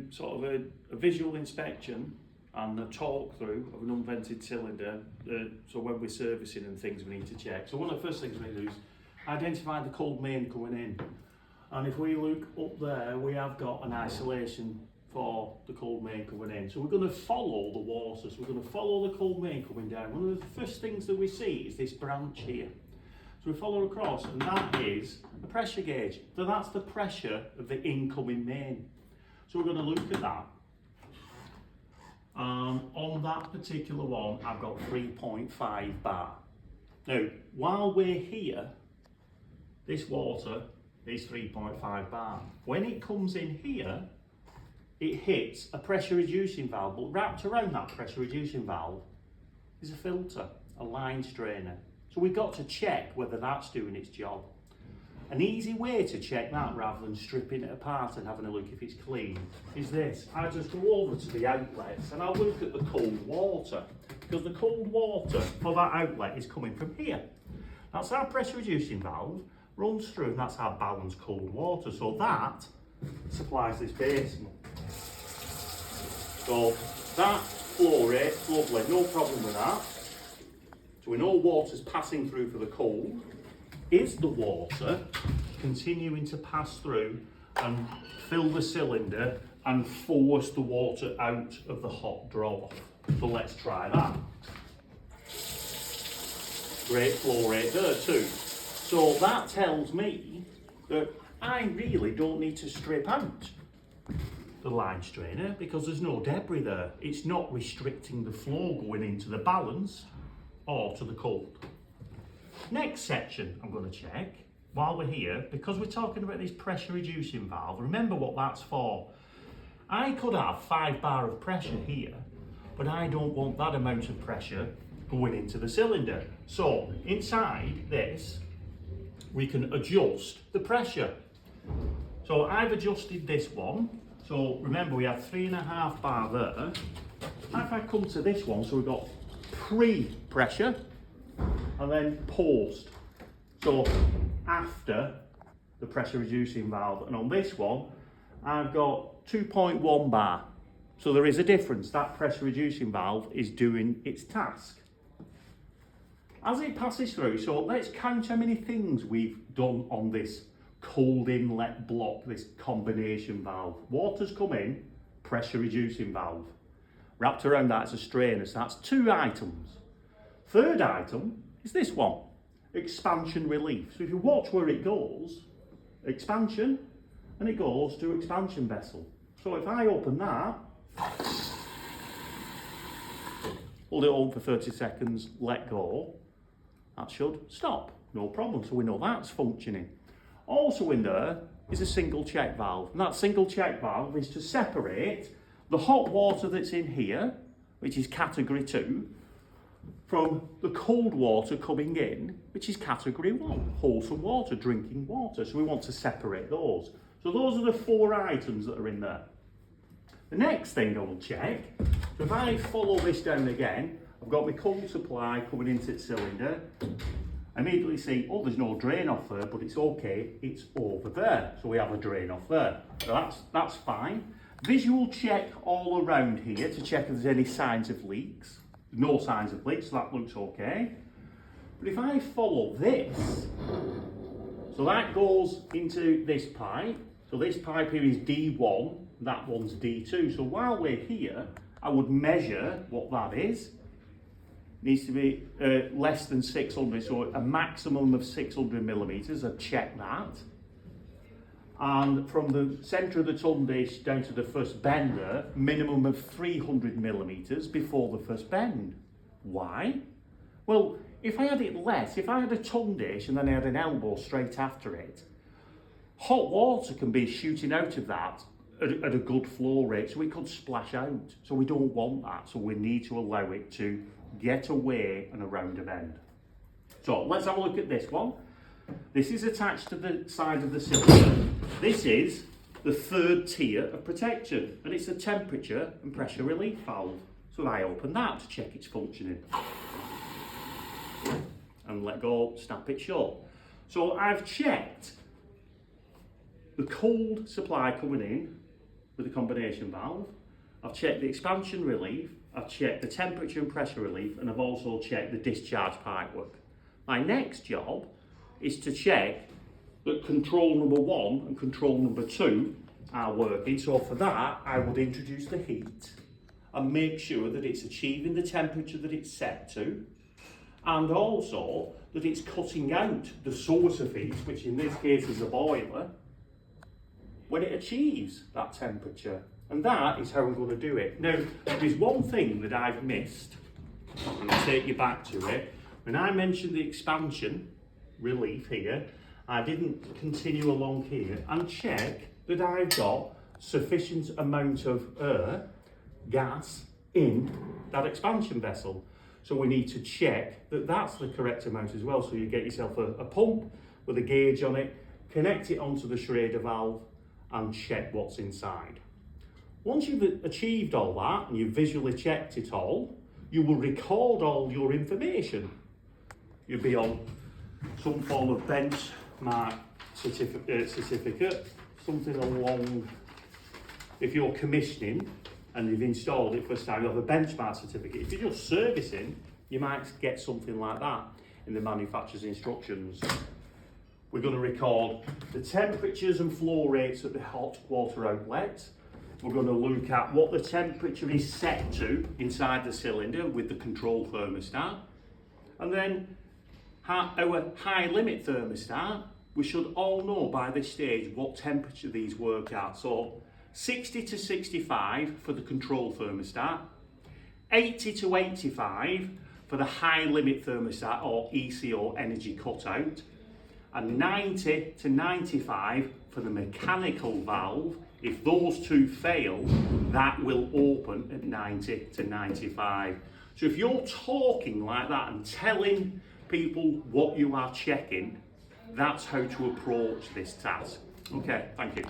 sort of a visual inspection and a talk through of an unvented cylinder, so when we're servicing and things we need to check. So one of the first things we need to do is identify the cold main coming in. And if we look up there, we have got an isolation for the cold main coming in. So we're going to follow the water, so we're going to follow the cold main coming down. One of the first things that we see is this branch here. So we follow across, and that is a pressure gauge. So that's the pressure of the incoming main. So we're going to look at that. On that particular one, I've got 3.5 bar. Now, while we're here, this water is 3.5 bar. When it comes in here, it hits a pressure reducing valve, but wrapped around that pressure reducing valve is a filter, a line strainer. So we've got to check whether that's doing its job. An easy way to check that, rather than stripping it apart and having a look if it's clean, is this. I just go over to the outlets and I'll look at the cold water, because the cold water for that outlet is coming from here. That's our pressure reducing valve, runs through, and that's our balanced cold water. So that supplies this basement. So that flow rate, lovely, no problem with that. So we know water's passing through for the cold. Is the water continuing to pass through and fill the cylinder and force the water out of the hot draw? So let's try that. Great flow rate there too. So that tells me that I really don't need to strip out the line strainer because there's no debris there. It's not restricting the flow going into the balance or to the cold. Next section I'm going to check while we're here, because we're talking about this pressure reducing valve. Remember what that's for. I could have 5 bar of pressure here, but I don't want that amount of pressure going into the cylinder. So inside this, we can adjust the pressure. So I've adjusted this one. So remember, we have 3.5 bar there. If I come to this one, so we've got pre-pressure and then post. So after the pressure reducing valve. And on this one, I've got 2.1 bar. So there is a difference. That pressure reducing valve is doing its task. As it passes through, so let's count how many things we've done on this cold inlet block, this combination valve. Water's come in, pressure reducing valve. Wrapped around that is a strainer, so that's 2 items. Third item is this one, expansion relief. So if you watch where it goes, expansion, and it goes to expansion vessel. So if I open that, hold it on for 30 seconds, let go, that should stop, no problem. So we know that's functioning. Also in there is a single check valve. And that single check valve is to separate the hot water that's in here, which is category 2, from the cold water coming in, which is category 1, wholesome water, drinking water. So we want to separate those. So those are the 4 items that are in there. The next thing I will check, so if I follow this down again, I've got my cold supply coming into the cylinder. I immediately see, oh, there's no drain off there, but it's okay, it's over there. So we have a drain off there. So that's fine. Visual check all around here to check if there's any signs of leaks. No signs of leaks, so that looks okay. But if I follow this, so that goes into this pipe. So this pipe here is D1, that one's D2. So while we're here, I would measure what that is. Needs to be less than 600, so a maximum of 600 millimeters. I'd check that. And from the centre of the ton dish down to the first bender, minimum of 300 millimeters before the first bend. Why? Well, if I had it less, if I had a ton dish and then I had an elbow straight after it, hot water can be shooting out of that at a good flow rate, so it could splash out. So we don't want that, so we need to allow it to get away and around a bend. So let's have a look at this one. This is attached to the side of the cylinder. This is the 3rd tier of protection, and it's a temperature and pressure relief valve. So I open that to check it's functioning. And let go, snap it shut. So I've checked the cold supply coming in, with the combination valve. I've checked the expansion relief, I've checked the temperature and pressure relief, and I've also checked the discharge pipework. My next job is to check that control number 1 and control number 2 are working. So for that, I would introduce the heat and make sure that it's achieving the temperature that it's set to, and also that it's cutting out the source of heat, which in this case is a boiler, when it achieves that temperature. And that is how we're going to do it. Now, there's one thing that I've missed, and I'll take you back to it. When I mentioned the expansion relief here, I didn't continue along here and check that I've got sufficient amount of air, gas, in that expansion vessel. So we need to check that that's the correct amount as well. So you get yourself a pump with a gauge on it, connect it onto the Schrader valve, and check what's inside. Once you've achieved all that and you've visually checked it all, you will record all your information. You'll be on some form of benchmark certificate, something along, if you're commissioning and you've installed it first time, you have a benchmark certificate. If you're just servicing, you might get something like that in the manufacturer's instructions. We're going to record the temperatures and flow rates at the hot water outlet. We're going to look at what the temperature is set to inside the cylinder with the control thermostat. And then our high limit thermostat, we should all know by this stage what temperature these work at. So 60 to 65 for the control thermostat, 80 to 85 for the high limit thermostat or ECO energy cutout, and 90 to 95 for the mechanical valve. If those two fail, that will open at 90 to 95. So if you're talking like that and telling people what you are checking, that's how to approach this task. Okay, thank you.